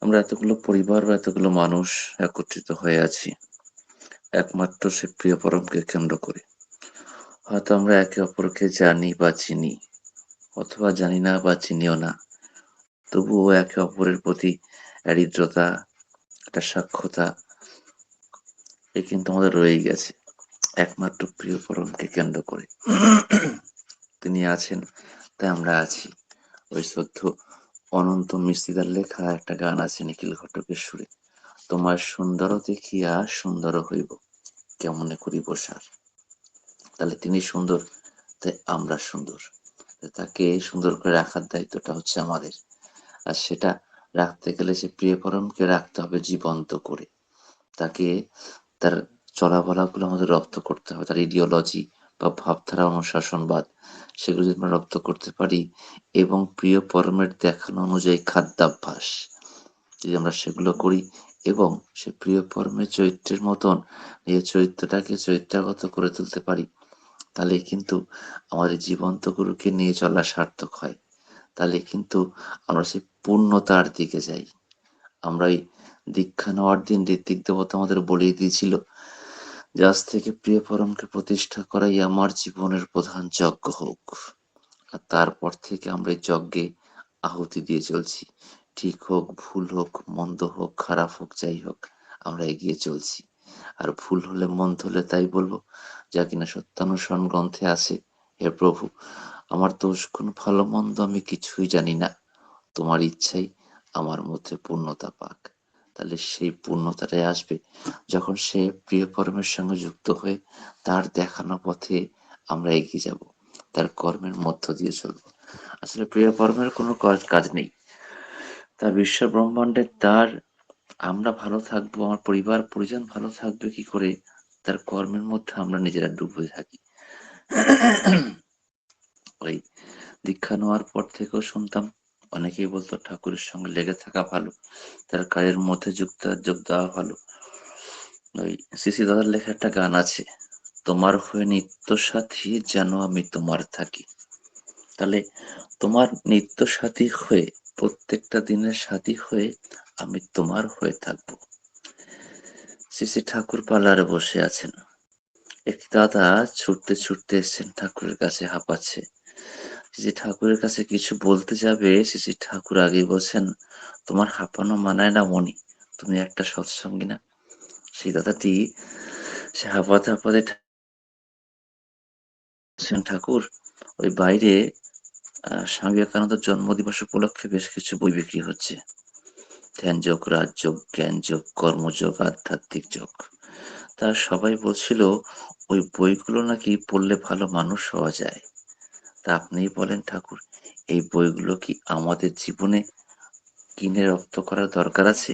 আমরা এতগুলো পরিবার বা এতগুলো মানুষ একত্রিত হয়ে আছি একমাত্র সে প্রিয় পরমকে কেন্দ্র করে। হয়তো আমরা একে অপরকে জানি বা চিনি, অথবা জানি না বা চিনিও না, তবুও একে অপরের প্রতি হৃদ্রতা, একটা সাক্ষতা, এ কিন্তু আমাদের রয়েই গেছে একমাত্র প্রিয় পরমকে কেন্দ্র করে। তিনি আছেন, তাই আমরা আছি। ওই শ্রদ্ধ অনন্ত মিস্ত্রিদার লেখা একটা গান আছে নিখিল ঘটকের সুরে, তোমার সুন্দর দেখিয়া সুন্দর হইব, কেমনে করিব সার। তাহলে তিনি সুন্দর, তাই আমরা সুন্দর। তাকে সুন্দর করে রাখার দায়িত্বটা হচ্ছে আমাদের। আর সেটা রাখতে গেলে সে প্রিয় পরমকে রাখতে হবে জীবন্ত করে। তাকে, তার চলাবলাগুলো আমাদের রপ্ত করতে হবে, তার ইডিওলজি বা ভাবধারা, অনুশাসনবাদ, সেগুলো যদি আমরা রপ্ত করতে পারি, এবং প্রিয় পরমের দেখানো অনুযায়ী খাদ্যাভ্যাস যদি আমরা সেগুলো করি, এবং সে প্রিয় পরমের চরিত্রের মতন নিজের চরিত্রটাকে চরিত্রাগত করে তুলতে পারি, তাহলে কিন্তু আমাদের জীবন্ত গুরুকে নিয়ে চলা সার্থক হয়। তাহলে কিন্তু আমরা সেই পূর্ণতার দিকে যাই। আমরা এই দীক্ষা নেওয়ার দিন ঋত্বিক দেবতা আমাদের বলিয়ে দিয়েছিল যে আজ থেকে প্রিয় পরমকে প্রতিষ্ঠা করাই আমার জীবনের প্রধান যজ্ঞ হোক। আর তারপর থেকে আমরা এই যজ্ঞে আহুতি দিয়ে চলছি। ঠিক হোক, ভুল হোক, মন্দ হোক, খারাপ হোক, যাই হোক, আমরা এগিয়ে চলছি। আর ভুল হলে, মন্দ হলে তাই বলবো যা কিনা সত্যানুসরণ গ্রন্থে আছে, হে প্রভু, আমার দোষ কোন ভালো মন্দ আমি কিছুই জানি না, তোমার ইচ্ছাই আমার মধ্যে পূর্ণতা পাক। তাহলে সেই পূর্ণতাটাই আসবে যখন সে প্রিয় পরমের সঙ্গে যুক্ত হয়ে তার দেখানো পথে আমরা এগিয়ে যাব, তার কর্মের মধ্য দিয়ে চলব। আসলে প্রিয় কর্মের কোনো কাজ নেই, তার বিশ্ব ব্রহ্মাণ্ডে তার, আমরা ভালো থাকবো, আমার পরিবার পরিজন ভালো থাকবে কি করে, তার কর্মের মধ্যে আমরা নিজেরা ডুবে থাকি। ওই দীক্ষা নেওয়ার পর থেকেও শুনতাম, অনেকেই বলতো ঠাকুরের সঙ্গে লেগে থাকা ভালো, তার কাজের মধ্যে যোগ দেওয়া ভালো। ওই সিসি দাদার লেখা একটা গান আছে, তোমার হয়ে নিত্য সাথী যেন আমি তোমার থাকি। তাহলে তোমার নিত্য সাথী হয়ে, প্রত্যেকটা দিনের সাথী হয়ে আমি তোমার হয়ে থাকবো। শ্রী ঠাকুর পার্লারে বসে আছেন, একটি দাদা ছুটতে ছুটতে এসছেন ঠাকুরের কাছে, হাঁপাচ্ছে। শ্রী ঠাকুরের কাছে কিছু বলতে যাবে, শ্রী ঠাকুর আগেই বলছেন, তোমার হাঁপানো মানায় না মনি, তুমি একটা সৎসঙ্গী না। সেই দাদাটি, সে হাঁপাতে হাঁপাতে ঠাকুর, ওই বাইরে স্বামী বিবেকানন্দের জন্মদিবস উপলক্ষে বেশ কিছু বই বিক্রি হচ্ছে, ধ্যানযোগ, রাজযোগ, জ্ঞানযোগ, কর্মযোগ, আধ্যাত্মিক যোগ। তা সবাই বলছিল ওই বইগুলো নাকি পড়লে ভালো মানুষ হওয়া যায়। তা আপনিই বলেন ঠাকুর, এই বইগুলো কি আমাদের জীবনে কিনে রপ্ত করার দরকার আছে?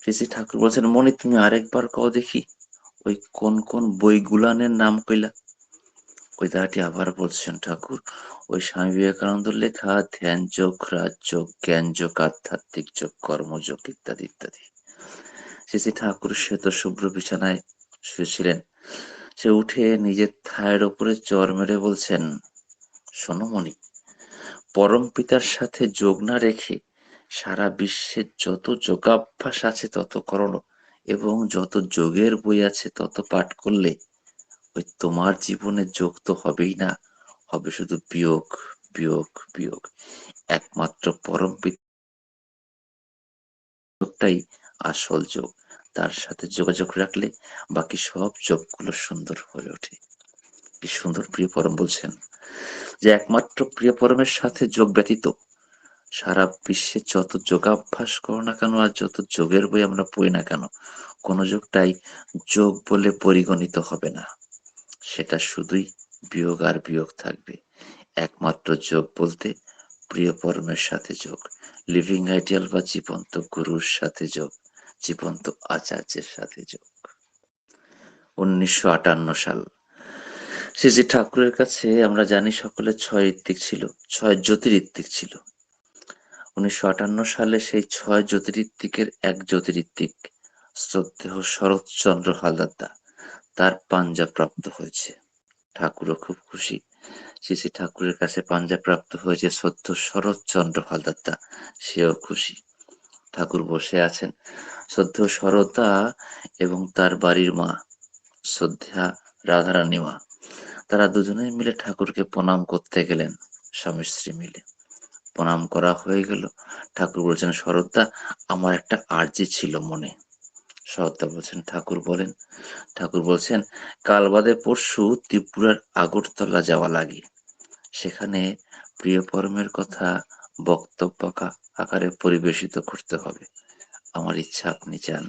শ্রী ঠাকুর বলছেন, মনি তুমি আরেকবার কও দেখি, ওই কোন কোন বইগুলানের নাম কইলা? ওই দাঁড়াটি আবার বলছেন ঠাকুর, ওই স্বামী বিবেকানন্দের লেখা ধ্যান যোগ, রাজযোগ, জ্ঞান যোগ, আধ্যাত্মিক যোগ, কর্মযোগ, ইত্যাদি ইত্যাদি। শ্রী ঠাকুর শ্বেত শুভ্র বিছানায় শুয়েছিলেন, সে উঠে নিজের থায়ের ওপরে চড় মেরে বলছেন, শোনো মনি, পরম পিতার সাথে যোগ না রেখে সারা বিশ্বের যত যোগাভ্যাস আছে তত করো, এবং যত যোগের বই আছে তত পাঠ করলে ওই তোমার জীবনে যোগ তো হবেই না, হবে শুধু বিয়োগ, বিয়োগ, বিয়োগ। একমাত্র পরম পিতাই আসল যোগ, তার সাথে যোগাযোগ রাখলে বাকি সব যোগগুলো সুন্দর হয়ে ওঠে। কি সুন্দর প্রিয় পরম বলছেন যে একমাত্র প্রিয় পরমের সাথে যোগ ব্যতীত সারা বিশ্বে যত যোগাভ্যাস করো না কেন, আর যত যোগের বই আমরা পড়ি না কেন, কোন যোগটাই যোগ বলে পরিগণিত হবে না, সেটা শুধুই বিয়োগ আর বিয়োগ থাকবে। একমাত্র যোগ বলতে প্রিয় পরমের সাথে যোগ, লিভিং আইডিয়াল বা জীবন্ত গুরুর সাথে যোগ, জীবন্ত আচার্যের সাথে যোগ। 1958 সাল, শ্রী ঠাকুরের কাছে আমরা জানি সকলে 6 ঋত্বিক ছিল, 6 জ্যোতির্ঋত্বিক ছিল। 1958 সালে সেই 6 জ্যোতির্ঋত্বিকের এক জ্যোতির্ঋত্বিক শ্রদ্ধেয় শরৎচন্দ্র হালদার তার পাঞ্জা প্রাপ্ত হয়েছে। ঠাকুরও খুব খুশি, শ্রী ঠাকুরের কাছে পাঞ্জা প্রাপ্ত হয়েছে শ্রদ্ধেয় শরৎচন্দ্র হালদার, সেও খুশি। ঠাকুর বসে আছেন। শ্রদ্ধেয় সরদা এবং তার বাড়ির মা শ্রদ্ধা রাধারানী মা, তারা দুজনেই মিলে ঠাকুরকে প্রণাম করতে গেলেন। স্বামী স্ত্রী মিলে প্রণাম করা হয়ে গেল। ঠাকুর বলছেন, সরদা, আমার একটা আর্জি ছিল মনে। সরদা বলছেন, ঠাকুর বলেন। ঠাকুর বলছেন, কাল বাদে পরশু ত্রিপুরার আগরতলা যাওয়া লাগে। সেখানে প্রিয় পরমের কথা বক্তব্য আকারে পরিবেশিত করতে হবে। আমার ইচ্ছা আপনি যান।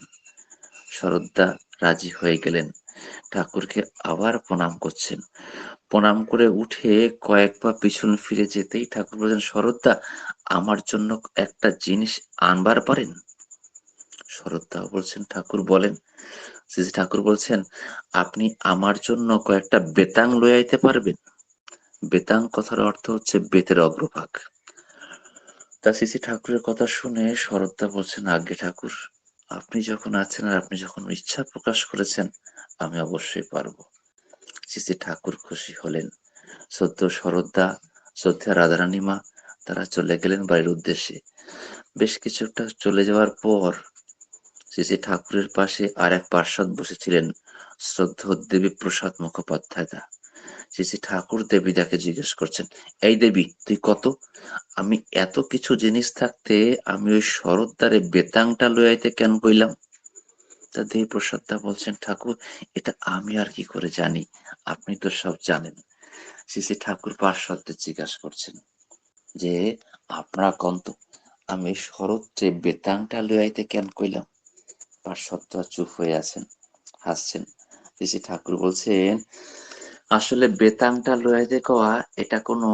সরদা রাজি হয়ে গেলেন। ঠাকুরকে আবার প্রণাম করছেন। প্রণাম করে উঠে কয়েক পা পিছন ফিরে যেতেই ঠাকুর বলছেন, সরদা, আমার জন্য একটা জিনিস আনবার পারেন? সরদা বলছেন, ঠাকুর বলেন। শ্রী ঠাকুর বলছেন, আপনি আমার জন্য কয়েকটা বেতাং লয়ে আইতে পারবেন? বেতাং কথার অর্থ হচ্ছে বেতের অগ্রভাগ। তা শ্রী ঠাকুরের কথা শুনে সরদা বলছেন, আজ্ঞে ঠাকুর, আপনি যখন আছেন আর আপনি যখন ইচ্ছা প্রকাশ করেছেন, আমি অবশ্যই পারবো। শ্রী ঠাকুর খুশি হলেন। সদ্য সরদা, শ্রদ্ধা রাধারানী মা, তারা চলে গেলেন বাড়ির উদ্দেশ্যে। বেশ কিছুটা চলে যাওয়ার পর শ্রী ঠাকুরের পাশে আর এক পার্ষদ বসেছিলেন, শ্রদ্ধেয় দেবী প্রসাদ মুখোপাধ্যায় দা। শ্রী ঠাকুর দেবীদাকে জিজ্ঞেস করছেন, এই দেবী, তুই কত? আমি এত কিছু জিনিস থাকতে আমি ওই শরৎদারে বেতাংটা লইয়াইতে কেন কইলাম? তা দেবী প্রসাদ দা বলছেন, ঠাকুর, এটা আমি আর কি করে জানি, আপনি তো সব জানেন। শ্রী ঠাকুর পার্ষদদের জিজ্ঞাসা করছেন যে, আপনারা কন্ত, আমি শরৎ বেতাংটা লইয়াইতে কেন কইলাম? পার্ষদরা চুপ হয়ে আছেন, হাসছেন। শ্রী ঠাকুর বলছেন, আসলে বেতাংটা লইয়াইতে কওয়া এটা কোনো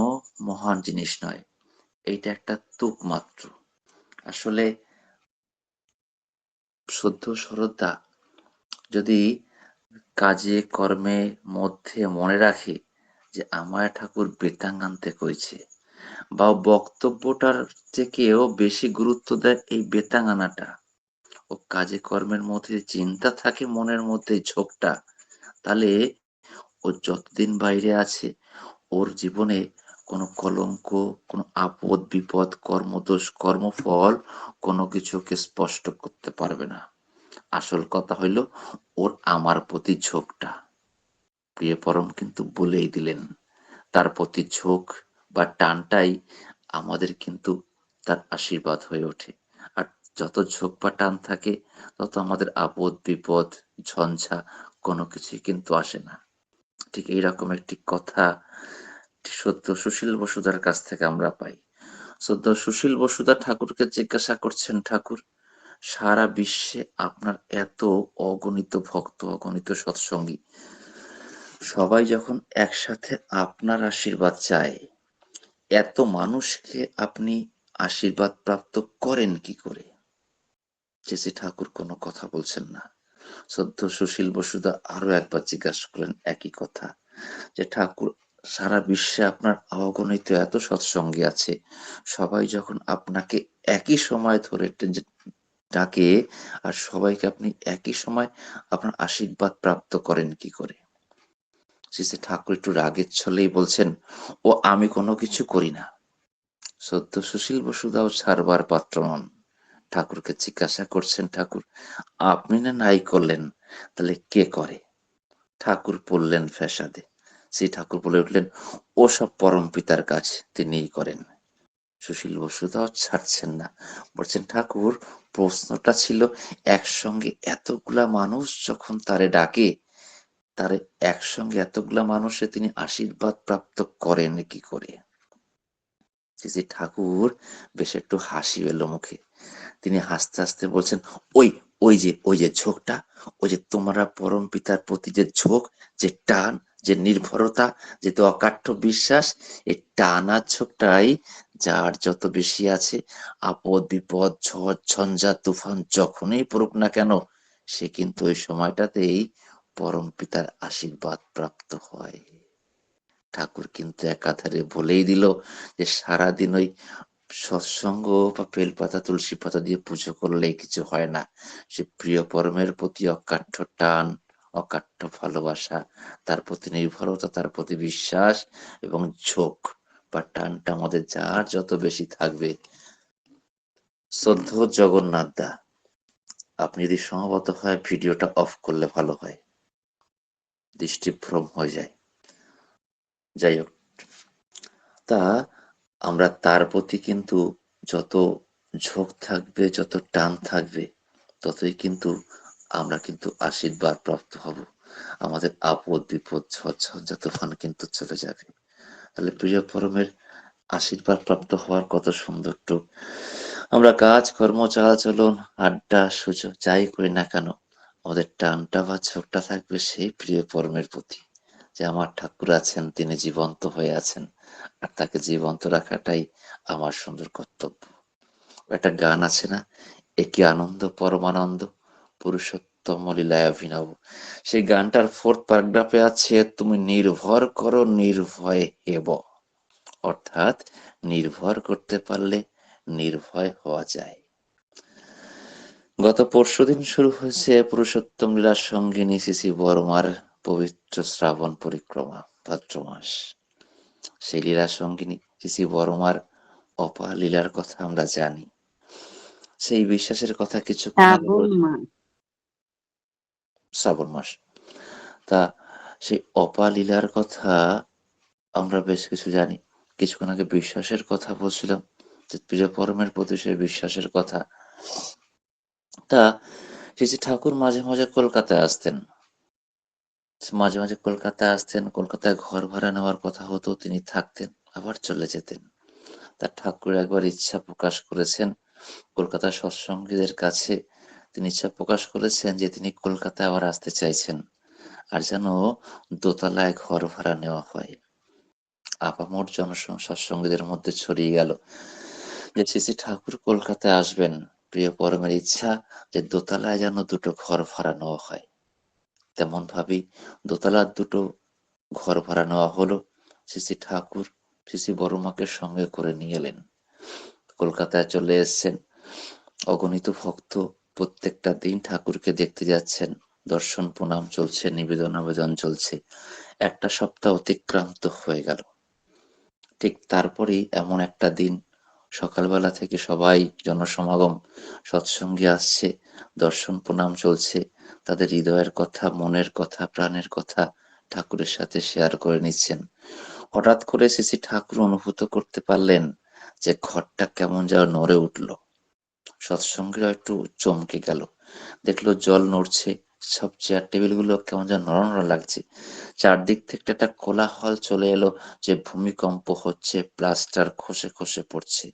মহান জিনিস নয়, এইটা একটা তুক মাত্র। আসলে সদ্য সরদা যদি কাজে কর্মে মধ্যে মনে রাখে যে আমার ঠাকুর বেতাং আনতে কইছে, বা বক্তব্যটার থেকেও বেশি গুরুত্ব দেয় এই বেতাং আনাটা, ও কাজে কর্মের মধ্যে চিন্তা থাকে মনের মধ্যে ঝোঁকটা, তাহলে ও যতদিন বাইরে আছে ওর জীবনে কোনো কলঙ্ক, কোনো আপদ বিপদ, কর্মদোষ, কর্মফল কোনো কিছুকে স্পষ্ট করতে পারবে না। আসল কথা হইল ওর আমার প্রতি ঝোঁকটা। প্রিয় পরম কিন্তু বলেই দিলেন, তার প্রতি ঝোঁক বা টানটাই আমাদের কিন্তু তার আশীর্বাদ হয়ে ওঠে। আর যত ঝোঁক বা টান থাকে, তত আমাদের আপদ বিপদ ঝঞ্ঝা কোনো কিছুই কিন্তু আসে না। ঠিক এইরকম একটি কথা সদ্য সুশীল বসুদার কাছ থেকে আমরা পাই। সদ্য সুশীল বসুদা ঠাকুরকে জিজ্ঞাসা করছেন, ঠাকুর, সারা বিশ্বে আপনার এত অগণিত ভক্ত, অগণিত সৎসঙ্গী, সবাই যখন একসাথে আপনার আশীর্বাদ চায়, এত মানুষকে আপনি আশীর্বাদ প্রাপ্ত করেন কি করে? শ্রী ঠাকুর কোনো কথা বলছেন না। সদ্য সুশীল বসুদা আরো একবার জিজ্ঞাসা করলেন একই কথা, যে ঠাকুর, সারা বিশ্বে আপনার অগণিত এত সৎসঙ্গী আছে, সবাই যখন আপনাকে একই সময় ধরে ডাকে, আর সবাইকে আপনি একই সময় আপনার আশীর্বাদ প্রাপ্ত করেন কি করে? শ্রী ঠাকুর একটু রাগের ছলেই বলছেন, ও আমি কোনো কিছু করি না। সদ্য সুশীল বসুদাও ছাড়বার পাত্র নন। ঠাকুরকে জিজ্ঞাসা করছেন, ঠাকুর, আপনি না নাই করলেন, তাহলে কে করে? ঠাকুর পড়লেন ফ্যাসাদে। শ্রী ঠাকুর বলে উঠলেন, ও সব পরম পিতার কাজ, তিনিই করেন। সুশীল বসুদাও ছাড়ছেন না, বলছেন, ঠাকুর, প্রশ্নটা ছিল একসঙ্গে এতগুলা মানুষ যখন তারে ডাকে, তারে একসঙ্গে এতগুলা মানুষে তিনি আশীর্বাদ প্রাপ্ত করেন কি করে? শ্রী ঠাকুর বেশ একটু হাসি এলো মুখে। তিনি হাসতে হাসতে বলছেন, ওই ওই যে ঝোঁকটা, ওই যে তোমরা পরম পিতার প্রতি যে ঝোঁক, যে টান, যে নির্ভরতা, যে তো অকাট্য বিশ্বাস, এই টান আর ঝোঁকটাই যার যত বেশি আছে, আপদ বিপদ ঝড় ঝঞ্ঝা তুফান যখনই পড়ুক না কেন, সে কিন্তু ওই সময়টাতেই পরম পিতার আশীর্বাদ প্রাপ্ত হয়। ঠাকুর কিন্তু একাধারে বলেই দিল যে সারাদিন ওই সৎসঙ্গ বা বেলপাতা তুলসী পাতা দিয়ে পুজো করলে কিছু হয় না। সে প্রিয় পরমের প্রতি অকাট্য টান, অকাট্য ভালোবাসা, তার প্রতি নির্ভরতা, তার প্রতি বিশ্বাস এবং ঝোঁক বা টানটা আমাদের যার যত বেশি থাকবে, শ্রদ্ধেয় জগন্নাথ দা, আপনি যদি সম্ভবত হয় ভিডিওটা অফ করলে ভালো হয়, দৃষ্টিভ্রম হয়ে যায়। যাই হোক, তা আমরা তার প্রতি কিন্তু যত ঝোঁক থাকবে, যত টান থাকবে, ততই কিন্তু আমরা কিন্তু আশীর্বাদ প্রাপ্ত হব। আমাদের আপদ বিপদ ঝড় তুফান কিন্তু চলে যাবে। তাহলে প্রিয় পরমের আশীর্বাদ প্রাপ্ত হওয়ার কত সুন্দর টুক। আমরা কাজ কর্ম চালাচলন আড্ডা সুযোগ যাই করি না কেন, আমাদের টানটা বা ঝোঁকটা থাকবে সেই প্রিয় পরমের প্রতি, যে আমার ঠাকুর আছেন, তিনি জীবন্ত হয়ে আছেন, আর তাকে জীবন্ত রাখাটাই আমার সুন্দর কর্তব্য। একটা গান আছে না, একি আনন্দ পরমানন্দ পুরুষোত্তম লীলায় অভিনব, সেই গানটার ফোর্থ প্যারাগ্রাফে আছে, তুমি নির্ভর করো নির্ভয় হেব, অর্থাৎ নির্ভর করতে পারলে নির্ভয় হওয়া যায়। গত পরশুদিন শুরু হয়েছে পুরুষোত্তম লীলার সঙ্গিনী শ্রী বর্মার পবিত্র শ্রাবণ পরিক্রমা, ভাদ্র মাস। সেই লীলা সঙ্গিনী শ্রী বর্মার অপার লীলার কথা আমরা জানি, সেই বিশ্বাসের কথা কিছুক্ষণ আগে শ্রাবণ মাস, তা সেই অপালীলার কথা আমরা বেশ কিছু জানি। কিছুক্ষণ আগে বিশ্বাসের কথা বলছিলাম, যে প্রিয় পরমের প্রতি সেই বিশ্বাসের কথা। তা শ্রী ঠাকুর মাঝে মাঝে কলকাতায় আসতেন, মাঝে মাঝে কলকাতায় আসতেন, কলকাতায় ঘর ভাড়া নেওয়ার কথা হতো, তিনি থাকতেন আবার চলে যেতেন। তার ঠাকুর একবার ইচ্ছা প্রকাশ করেছেন কলকাতার সৎসঙ্গীদের কাছে, তিনি ইচ্ছা প্রকাশ করেছেন যে তিনি কলকাতায় আবার আসতে চাইছেন, আর যেন দোতলায় ঘর ভাড়া নেওয়া হয়। আপামর সৎসঙ্গীদের মধ্যে ছড়িয়ে গেল যে শ্রী ঠাকুর কলকাতায় আসবেন, প্রিয় পরমের ইচ্ছা যে দোতলায় যেন দুটো ঘর ভাড়া নেওয়া হয়। তেমন ভাবেই দোতলার দুটো ঘর ভাড়া নেওয়া হলো। শ্রী ঠাকুর শ্রী বড়মাকে সঙ্গে করে নিয়ে এলেন, কলকাতায় চলে এসছেন। অগণিত ভক্ত প্রত্যেকটা দিন ঠাকুরকে দেখতে যাচ্ছেন, দর্শন প্রণাম চলছে, নিবেদন আবেদন চলছে। একটা সপ্তাহ অতিক্রান্ত হয়ে গেল। ঠিক তারপরেই এমন একটা দিন, সকালবেলা থেকে সবাই জনসমাগম, সৎসঙ্গে আসছে, দর্শন প্রণাম চলছে, তাদের হৃদয়ের কথা, মনের কথা, প্রাণের কথা ঠাকুরের সাথে শেয়ার করে নিচ্ছেন। হঠাৎ করে শ্রী ঠাকুর অনুভূত করতে পারলেন যে ঘরটা কেমন যেন নড়ে উঠল। সৎসঙ্গীরা একটু চমকে গেল, দেখলো জল নড়ছে, সব চেয়ার টেবিল গুলো কেমন যেন নড়া নড়া লাগছে। চারদিক থেকে একটা কোলাহল চলে এলো যে ভূমিকম্প হচ্ছে, প্লাস্টার খসে খসে পড়ছে।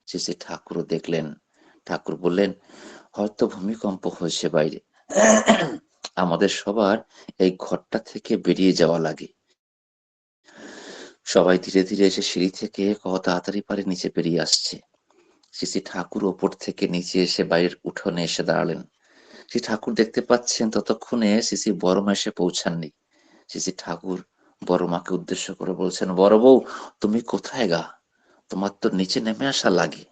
শ্রী ঠাকুরও দেখলেন, ঠাকুর বললেন হয়তো ভূমিকম্প হয়েছে বাইরে, আমাদের সবার এই ঘরটা থেকে বেরিয়ে যাওয়া লাগে। সবাই ধীরে ধীরে এসে সিঁড়ি থেকে কত তাড়াতাড়ি পারে নিচে বেরিয়ে আসছে। শ্রী ঠাকুর ওপর থেকে নিচে এসে বাইরের উঠোনে এসে দাঁড়ালেন। শ্রী ঠাকুর দেখতে পাচ্ছেন ততক্ষণে শ্রী বড়মা এসে পৌঁছাননি। শ্রী ঠাকুর বড়মাকে উদ্দেশ্য করে বলছেন, বড় বউ তুমি কোথায় গা, তোমার তো নিচে নেমে আসা লাগে।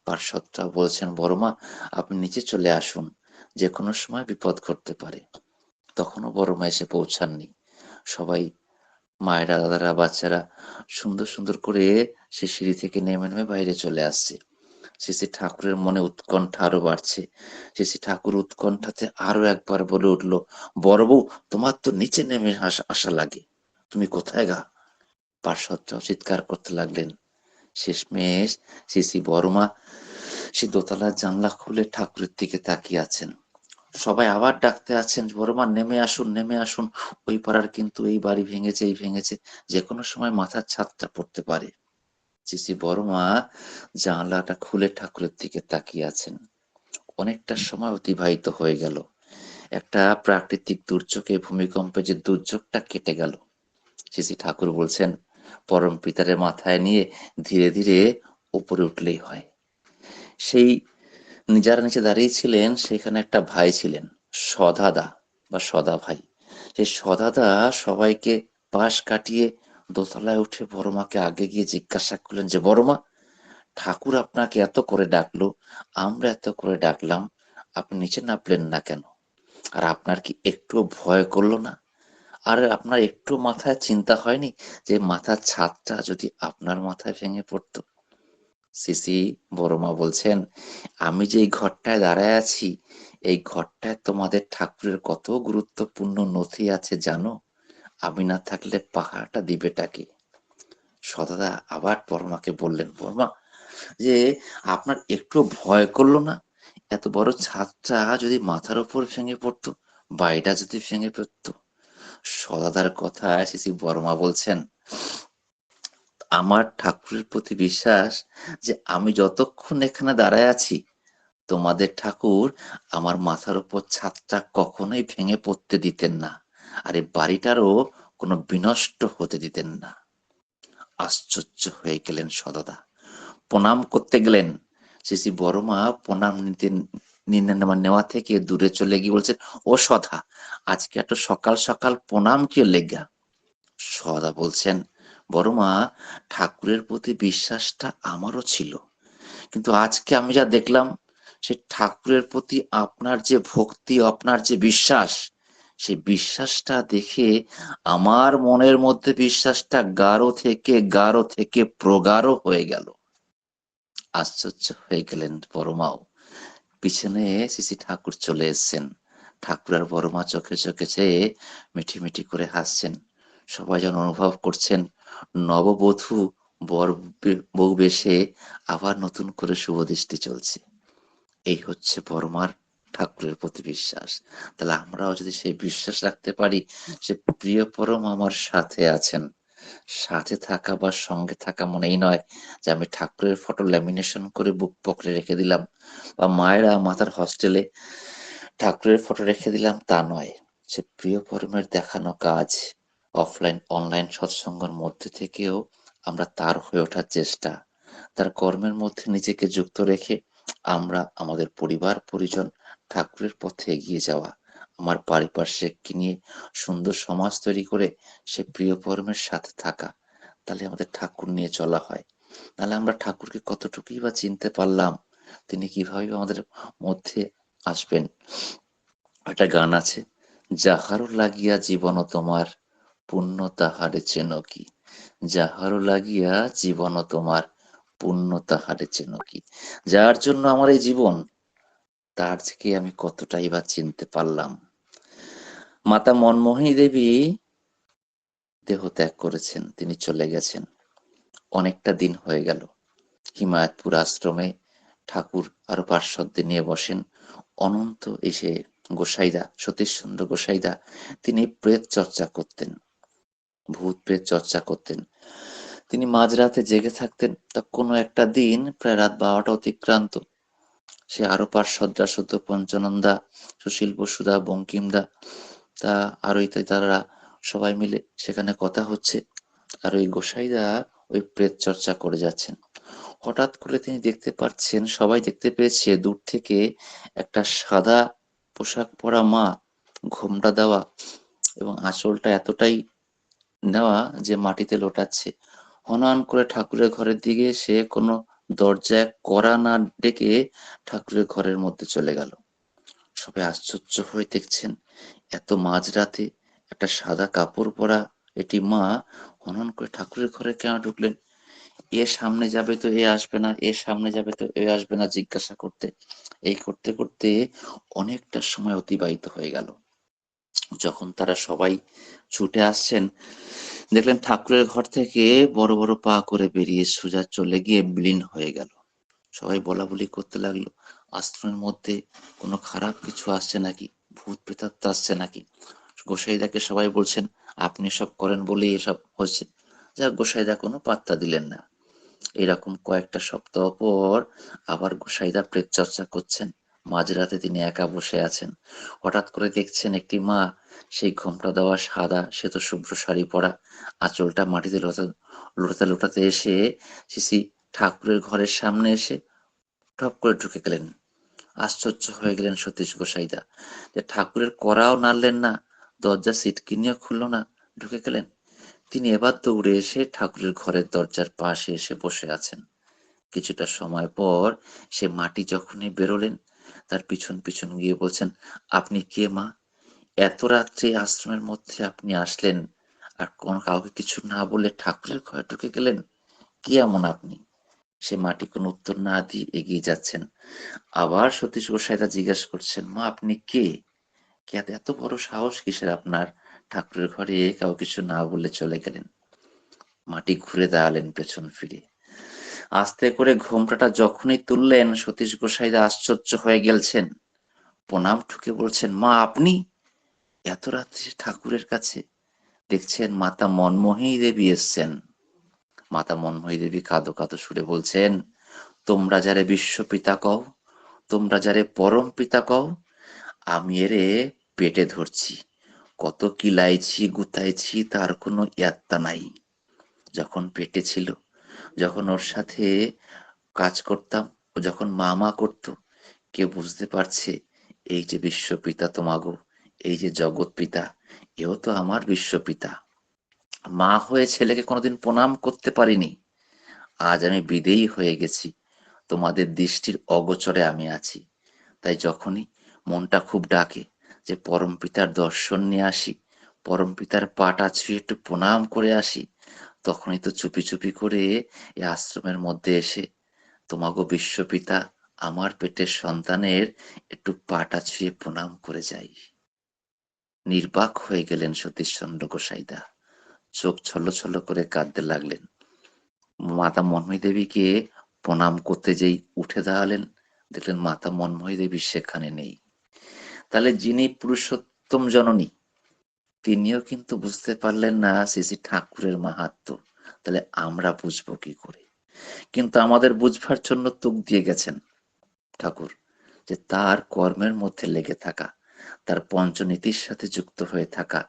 পার্শ্বদরা বলছেন, বড়মা আপনি নিচে চলে আসুন, যে কোনো সময় বিপদ ঘটতে পারে। তখনও বড়মা এসে পৌঁছাননি। সবাই মায়েরা, দাদারা, বাচ্চারা সুন্দর সুন্দর করে সে সিঁড়ি থেকে নেমে নেমে বাইরে চলে আসছে। শ্রী ঠাকুরের মনে উৎকণ্ঠা আরো বাড়ছে। শ্রী ঠাকুর উৎকণ্ঠাতে আরো একবার বলে উঠল, বড় বউ তোমার তো নিচে নেমে আসা লাগে, তুমি কোথায় গা। পার্শ্বদরাও চিৎকার করতে লাগলেন। শেষমেশ শ্রী বড়মা সে দোতলার জানলা খুলে ঠাকুরের দিকে তাকিয়ে আছেন। সবাই আবার ডাকতে আছেন, বড়মা নেমে আসুন, নেমে আসুন, ওই পাড়ার কিন্তু এই বাড়ি ভেঙেছে, এই ভেঙেছে, যে কোনো সময় মাথার ছাদটা পড়তে পারে। শ্রী বড়মা জানলাটা খুলে ঠাকুরের দিকে তাকিয়ে আছেন। অনেকটা সময় অতিবাহিত হয়ে গেল। একটা প্রাকৃতিক দুর্যোগে, ভূমিকম্পে যে দুর্যোগটা কেটে গেল। শ্রী ঠাকুর বলছেন, পরম পিতারে মাথায় নিয়ে ধীরে ধীরে উপরে উঠলেই হয়। সেই যারা নিচে দাঁড়িয়ে ছিলেন সেখানে একটা ভাই ছিলেন, সদাদা বা সদা ভাই। সেই সদাদা সবাইকে পাশ কাটিয়ে দোতলায় উঠে বড়মাকে আগে গিয়ে জিজ্ঞাসা করলেন যে, বড়মা ঠাকুর আপনাকে এত করে ডাকলো, আমরা এত করে ডাকলাম, আপনি নিচে নামলেন না কেন? আর আপনার কি একটু ভয় করলো না? আর আপনার একটু মাথায় চিন্তা হয়নি যে মাথার ছাদটা যদি আপনার মাথায় ভেঙে পড়তো? সিসি বড় মা বলছেন, আমি যে এই ঘরটায় দাঁড়ায় আছি, এই ঘরটায় তোমাদের ঠাকুরের কত গুরুত্বপূর্ণ নথি আছে জানো? আমি না থাকলে পাহারাটা দিবেটা কে? সদাদা আবার বড়মাকে বললেন, বড়মা যে আপনার একটু ভয় করলো না? এত বড় ছাদটা যদি মাথার উপর ভেঙে পড়তো, বাড়িটা যদি ভেঙে পড়তো? সদাদার কথায় সিসি বড়মা বলছেন, আমার ঠাকুরের প্রতি বিশ্বাস যে আমি যতক্ষণ এখানে দাঁড়ায় আছি, তোমাদের ঠাকুর আমার মাথার উপর ছাদটা কখনোই ভেঙে পড়তে দিতেন না, আর এই বাড়িটারও কোনো বিনষ্ট হতে দিতেন না। আশ্চর্য হয়ে গেলেন সদদা, প্রণাম করতে গেলেন। সিসি বড় মা প্রণাম নেওয়া থেকে দূরে চলে গিয়ে বলছেন, ও সদা, আজকে এত সকাল সকাল প্রণাম কি লেগা? সদা বলছেন, বড় মা, ঠাকুরের প্রতি বিশ্বাসটা আমারও ছিল, কিন্তু আজকে আমি যা দেখলাম, সে ঠাকুরের প্রতি আপনার যে ভক্তি, আপনার যে বিশ্বাস, সেই বিশ্বাসটা দেখে আমার মনের মধ্যে বিশ্বাসটা গাঢ় থেকে প্রগাঢ় হয়ে গেল। আশ্চর্য হয়ে গেলেন বড়মাও। পিছনে সিসি ঠাকুর চলে এসছেন। ঠাকুর আর বড়মা চোখে চোখে চেয়ে মিঠি মিঠি করে হাসছেন। সবাই যেন অনুভব করছেন নববধূ বর বউ বেশে আবার নতুন করে শুভ দৃষ্টি চলছে। এই হচ্ছে বড়মার ঠাকুরের প্রতি বিশ্বাস। তাহলে আমরাও যদি সেই বিশ্বাস রাখতে পারি, সে প্রিয় পরম আমার সাথে আছেন। সাথে থাকা বা সঙ্গে থাকা মনেই নয় যে আমি ঠাকুরের ফটো ল্যামিনেশন করে বুক পকেটে রেখে দিলাম, বা মায়েরা মাতার হস্টেলে ঠাকুরের ফটো রেখে দিলাম, তা নয়। সে প্রিয় পরমের দেখানো কাজ, অফলাইন অনলাইন সৎসঙ্গের মধ্যে থেকেও আমরা তার হয়ে ওঠার চেষ্টা, তার কর্মের মধ্যে নিজেকে যুক্ত রেখে আমরা আমাদের পরিবার পরিজন ঠাকুরের পথে এগিয়ে যাওয়া, আমার পারিপার্শ্বিককে নিয়ে সুন্দর সমাজ তৈরি করে সে প্রিয় পরমের সাথে থাকা। তাহলে আমাদের ঠাকুর নিয়ে চলা হয়। তাহলে আমরা ঠাকুরকে কতটুকুই বা চিনতে পারলাম, তিনি কিভাবে আমাদের মধ্যে আসবেন। একটা গান আছে, যাহারও লাগিয়া জীবন তোমার, পুণ্য তাহারে চেন কি? যাহারও লাগিয়া জীবন তোমার, পুণ্য তাহারে চেন কি? যার জন্য আমার এই জীবন, তার থেকে আমি কতটাই বা চিনতে পারলাম। মাতা মনমোহিনী দেবী দেহ ত্যাগ করেছেন, তিনি চলে গেছেন। অনেকটা দিন হয়ে গেল। হিমায়তপুর আশ্রমে ঠাকুর আরো পার্শ্বদের নিয়ে বসেন। অনন্ত এসে গোসাইদা, সতীশচন্দ্র গোসাইদা, তিনি প্রেত চর্চা করতেন, ভূত প্রেত চর্চা করতেন। তিনি মাঝরাতে জেগে থাকতেন। তা কোনো একটা দিন প্রায় রাত 12টা অতিক্রান্ত, সে আরো পার্শ্বদরা, শুদ্ধ পঞ্চানন্দা, সুশীল বসুদা, বঙ্কিমদা, তা আরো তারা সবাই মিলে সেখানে কথা হচ্ছে, আর ওই গোসাইদা ওই প্রেত চর্চা করে যাচ্ছেন। হঠাৎ করে তিনি দেখতে পাচ্ছেন, সবাই দেখতে পেয়েছে দূর থেকে, একটা সাদা পোশাক পরা মা, ঘোমটা দেওয়া এবং আঁচলটা এতটাই নেওয়া যে মাটিতে লোটাচ্ছে, হনহন করে ঠাকুরের ঘরের দিকে সে কোনো দরজায় কড়া না ডেকে ঠাকুরের ঘরের মধ্যে চলে গেল। সবাই আশ্চর্য হয়ে দেখছেন, এত মাঝরাতে একটা সাদা কাপড় পরা এটি মা হনহন করে ঠাকুরের ঘরে কেন ঢুকলেন? এ সামনে যাবে তো এ আসবে না, এ সামনে যাবে তো এ আসবে না জিজ্ঞাসা করতে, এই করতে করতে অনেকটা সময় অতিবাহিত হয়ে গেল। যখন তারা সবাই ছুটে আসছেন, দেখলেন ঠাকুরের ঘর থেকে বড় বড় পা করে বেরিয়ে সোজা চলে গিয়ে বিলীন হয়ে গেল। সবাই বলাবলি করতে লাগলো, আশ্রমের মধ্যে কোনো খারাপ কিছু আসছে নাকি, ভূত প্রেতাত্মা আসছে নাকি? গোসাইদাকে সবাই বলছেন, আপনি সব করেন বলেই এসব হচ্ছে। যা, গোসাইদা কোনো পাত্তা দিলেন না। এরকম কয়েকটা সপ্তাহ পর আবার গোসাইদা প্রেত চর্চা করছেন। মাঝরাতে তিনি একা বসে আছেন। হঠাৎ করে দেখছেন একটি মা, সেই ঘোমটা দেওয়া সাদা শ্বেত শুভ্র শাড়ি পরা, আঁচলটা মাটিতে লোটাতে লোটাতে এসে শ্রী ঠাকুরের ঘরের সামনে এসে টপ করে ঢুকে গেলেন। আশ্চর্য হয়ে গেলেন সতীশ গোসাইদা, যে ঠাকুরের কড়াও নাড়লেন না, দরজা সিটকিনিও খুলল না, ঢুকে গেলেন। তিনি এবার দৌড়ে এসে ঠাকুরের ঘরের দরজার পাশে এসে বসে আছেন। কিছুটা সময় পর সে মাটি যখনই বেরোলেন, তার পিছন পিছন গিয়ে বলছেন, আপনি কে মা? এত রাত্রে আশ্রমের মধ্যে আপনি আসলেন, আর কোনো কাউকে কিছু না বলে ঠাকুরের ঘরে ঢুকে গেলেন, কি এমন আপনি? সে মাটি কোনো উত্তর না দিয়ে এগিয়ে যাচ্ছেন। আবার সতীশ গোসাইদা জিজ্ঞাসা করছেন, মা আপনি কে? এত বড় সাহস কিসের আপনার? ঠাকুরের ঘরে কাউ কিছু না বলে চলে গেলেন। মাটি ঘুরে দাঁড়ালেন পেছন ফিরে। আস্তে করে ঘোমটাটা যখনই তুললেন, সতীশ গোসাইদা আশ্চর্য হয়ে গেলছেন। প্রণাম ঠুকে বলছেন, মা আপনি এত রাত্রে ঠাকুরের কাছে? দেখছেন মাতা মনমোহিনী দেবী এসছেন। মাতা মনমোহিনী দেবী কাঁদো কাঁদো সুরে বলছেন, তোমরা যারে বিশ্বপিতা কও, তোমরা যারে পরম পিতা কও, আমি এরে পেটে ধরছি। কত কিলাইছি গুতাইছি, তার কোনো ইয়াত্তা নাই। যখন পেটে ছিল, যখন ওর সাথে কাজ করতাম, ও যখন মা মা করতো, কেউ বুঝতে পারছে এই যে বিশ্বপিতা তোমাগো, এই যে জগৎ পিতা, এও তো আমার বিশ্বপিতা। মা হয়ে ছেলেকে কোনোদিন প্রণাম করতে পারিনি, আজ আমি বিদেয়ী হয়ে গেছি, তোমাদের দৃষ্টির অগোচরে আমি আছি। তাই যখনই মনটা খুব ডাকে যে পরম পিতার দর্শন নিয়ে আসি, পরম পিতার পাটা ছুঁয়ে একটু প্রণাম করে আসি, তখনই তো চুপি চুপি করে এই আশ্রমের মধ্যে এসে তোমাগো বিশ্বপিতা আমার পেটের সন্তানের একটু পাটা ছুঁয়ে প্রণাম করে যাই। নির্বাক হয়ে গেলেন সতীশচন্দ্র গোসাইদা, চোখ ছলো ছলো করে কাঁদতে লাগলেন। মাতা মন্ময়ী দেবীকে প্রণাম করতে যেই উঠে দাঁড়ালেন, দেখলেন মাতা মন্ময়ী দেবী সেখানে নেই। তাহলে যিনি পুরুষোত্তম জননী, তিনিও কিন্তু বুঝতে পারলেন না শ্রী শ্রী ঠাকুরের মাহাত্ম্য। তাহলে আমরা বুঝবো কি করে? কিন্তু আমাদের বুঝবার জন্য তুক দিয়ে গেছেন ঠাকুর, যে তার কর্মের মধ্যে লেগে থাকা, তার পঞ্চনীতির সাথে যুক্ত হয়ে থাকা।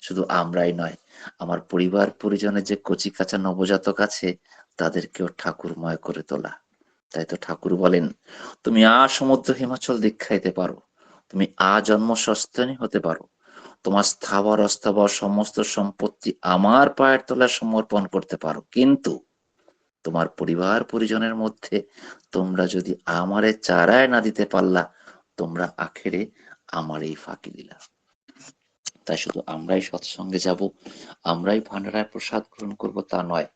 শুধু আমরাই নয়, আমার পরিবার পরিজনের যে কচি কাঁচা নবজাতক আছে, তাদেরকেও ঠাকুরময় করে তোলা। তাই তো ঠাকুর বলেন, তুমি সমুদ্র হিমাচল দীক্ষাইতে পারো, তুমি জন্ম সস্তানি হতে পারো, তোমার স্থাবর অস্থাবর সমস্ত সম্পত্তি আমার পায়ের তলায় সমর্পণ করতে পারো, কিন্তু তোমার পরিবার পরিজনের মধ্যে তোমরা যদি আমারে চারায় না দিতে পারলা, তোমরা আখেরে আমারই ফাঁকি দিলা। তাই শুধু আমরাই সৎসঙ্গে যাব, আমরাই ভান্ডারায় প্রসাদ গ্রহণ করব তা নয়,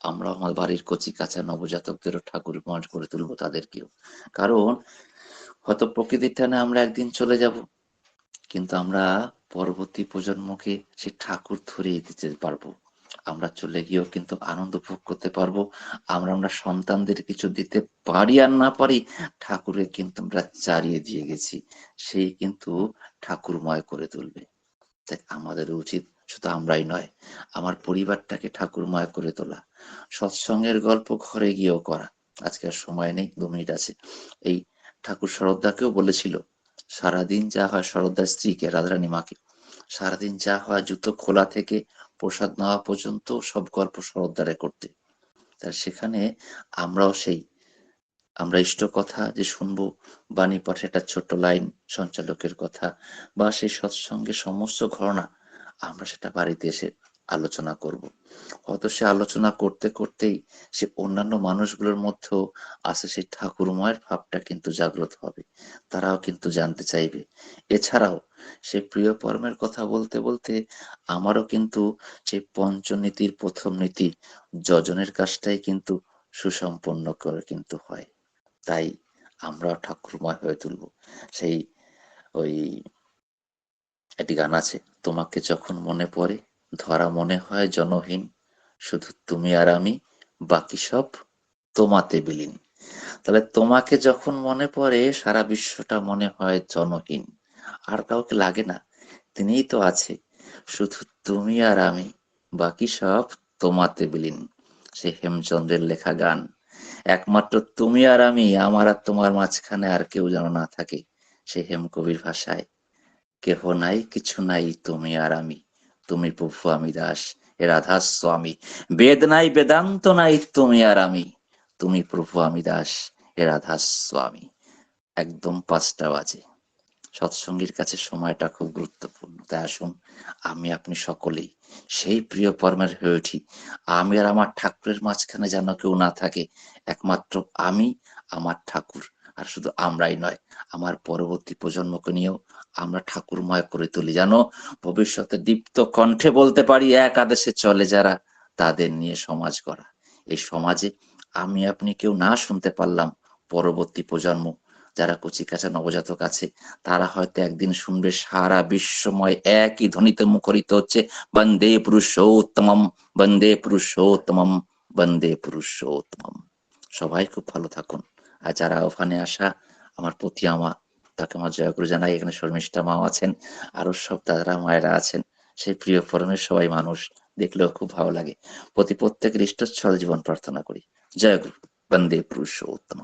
আমরা আমার বাড়ির কচি কাঁচা নবজাতকদেরও ঠাকুর মঠ করে তুলবো, তাদেরকেও। কারণ হয়তো প্রকৃতির টানে আমরা একদিন চলে যাব, কিন্তু আমরা পরবর্তী প্রজন্মকে সে ঠাকুর ধরিয়ে দিতে পারবো। আমরা চলে গিয়েও কিন্তু আনন্দ ভোগ করতে পারবো। আমরা সন্তানদের কিছু দিতে পারি আর না পারি, ঠাকুরের কিন্তু আমরা চারিয়ে দিয়ে গেছি, সেই কিন্তু ঠাকুরময় করে তুলবে। তাই আমাদের উচিত শুধু আমরাই নয়, আমার পরিবারটাকে ঠাকুরময় করে তোলা। সৎসঙ্গের গল্প ঘরে গিয়েও করা। আজকে আর সময় নেই, 2 মিনিট আছে। এই ঠাকুর শরৎদাকেও বলেছিল, সারাদিন যা হয়, শরৎদার স্ত্রীকে, রাধারানী মাকে, সারাদিন যা হয় জুতো খোলা থেকে প্রসাদ নেওয়া পর্যন্ত সব গল্প শরৎদারে করতে। তার সেখানে আমরাও সেই, আমরা ইষ্ট কথা যে শুনবো, বাণী পাঠে একটা ছোট্ট লাইন, সঞ্চালকের কথা, বা সেই সৎসঙ্গে সমস্ত ঘটনা, আমরা সেটা বাড়িতে এসে আলোচনা করব। হয়তো সে আলোচনা করতে করতেই সে অন্যান্য মানুষগুলোর মধ্যেও আসে সেই ঠাকুরময়ের ভাবটা কিন্তু জাগ্রত হবে, তারাও কিন্তু জানতে চাইবে। এছাড়াও সে প্রিয় পরমের কথা বলতে বলতে আমারও কিন্তু সেই পঞ্চনীতির প্রথম নীতি যজনের কাজটাই কিন্তু সুসম্পন্ন করে কিন্তু হয়। তাই আমরা ঠাকুরময় হয়ে তুলব। সেই ওই একটি গান আছে, তোমাকে যখন মনে পড়ে ধরা মনে হয় জনহীন, শুধু তুমি আর আমি, বাকি সব তোমাতে বিলীন। তাহলে তোমাকে যখন মনে পড়ে সারা বিশ্বটা মনে হয় জনহীন, আর কাউকে লাগে না, তিনিই তো আছে, শুধু তুমি আর আমি, বাকি সব তোমাতে বিলীন। সে হেমচন্দ্রের লেখা গান। একমাত্র তুমি আর আমি, আমার আর তোমার মাঝখানে আর কেউ যেন না থাকে। সে হেমকবির ভাষায়, কেহ নাই কিছু নাই তুমি আর আমি, তুমি প্রভু আমি দাস, এ রাধা স্বামী। বেদ নাই বেদান্ত নাই তুমি আর আমি, তুমি প্রভু আমি দাস, এ রাধা স্বামী। একদম 5টা বাজে। সৎসঙ্গীর কাছে সময়টা খুব গুরুত্বপূর্ণ। তাই আসুন, আমি আপনি সকলেই সেই প্রিয় পরমের হয়ে উঠি। আমি আর আমার ঠাকুরের মাঝখানে যেন কেউ না থাকে, একমাত্র আমি, আমার ঠাকুর। আর শুধু আমরাই নয়, আমার পরবর্তী প্রজন্মকে নিয়েও আমরা ঠাকুরময় করে তুলি, যেন ভবিষ্যতে দীপ্ত কণ্ঠে বলতে পারি, এক আদেশে চলে যারা, তাদের নিয়ে সমাজ গড়া। এই সমাজে আমি আপনি কেউ না শুনতে পারলাম, পরবর্তী প্রজন্ম যারা কচিকাঁচা নবজাতক আছে তারা হয়তো একদিন শুনবে সারা বিশ্বময় একই ধ্বনিতে মুখরিত হচ্ছে, বন্দে পুরুষোত্তমম, বন্দে পুরুষোত্তমম, বন্দে পুরুষোত্তমম। সবাই খুব ভালো থাকুন। আর যারা ওখানে আসা আমার প্রতি আমা, তাকে আমার জয়গুরু জানাই। এখানে শর্মিষ্ঠা মাও আছেন, আরো সব দাদারা মায়েরা আছেন। সেই প্রিয় ফরমের সবাই মানুষ, দেখলেও খুব ভালো লাগে। প্রত্যেকের ইষ্টচ্ছল জীবন প্রার্থনা করি। জয় গুরু, বন্দে পুরুষোত্তম।